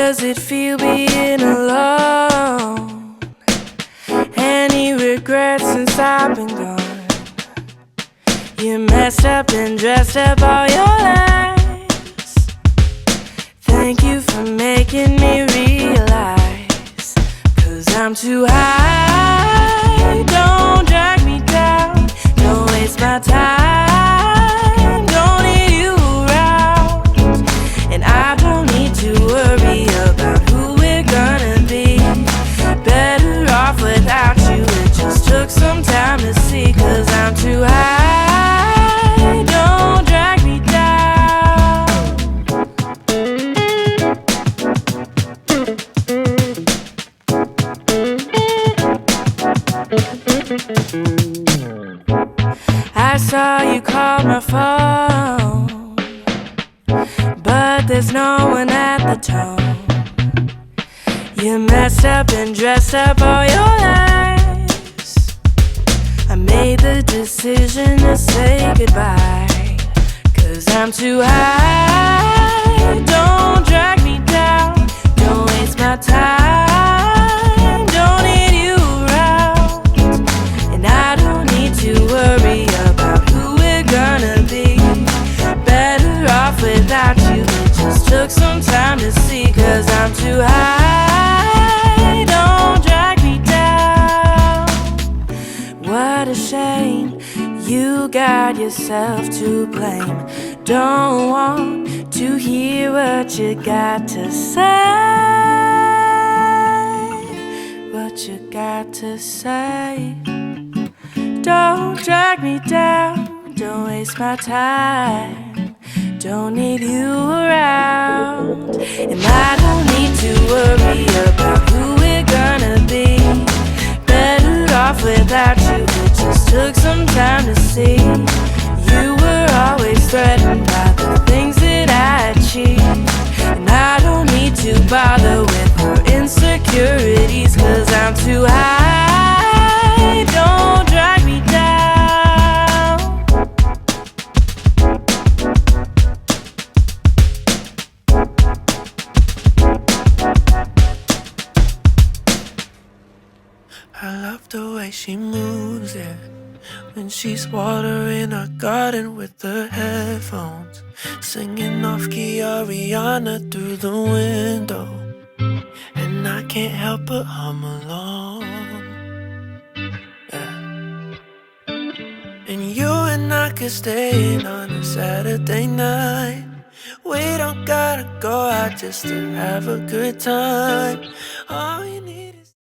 does it feel being alone? Any regrets since I've been gone? You messed up and dressed up all your lies. Thank you for making me realize, 'cause I'm too high. Don't drag me down, don't waste my time. Don't need you around, and I don't need to worry about who we're gonna be. Better off without you, it just took some time to see. 'Cause I'm too high, don't drag me down. I saw you call my phone, but there's no one at the tone. You messed up and dressed up all your lies. I made the decision to say goodbye, 'cause I'm too high. Don't drag me down, don't waste my time. Don't need you around, and I don't need to worry about who we're gonna be. Better off without you, it just took some time to see. 'Cause I'm too high, don't drag me down. What a shame, you got yourself to blame. Don't want to hear what you got to say. What you got to say. Don't drag me down, don't waste my time. Don't need you around, and I don't need to worry about who we're gonna be. Better off without you, it just took some time to see. You were always threatened by the things that I achieved, and I don't need to bother with her insecurities. 'Cause I'm too high, don't drag me down. I love the way she moves, yeah, when she's watering our garden with her headphones, singing off key Ariana through the window, and I can't help but hum along, yeah. And you and I could stay in on a Saturday night. We don't gotta go out just to have a good time. All you need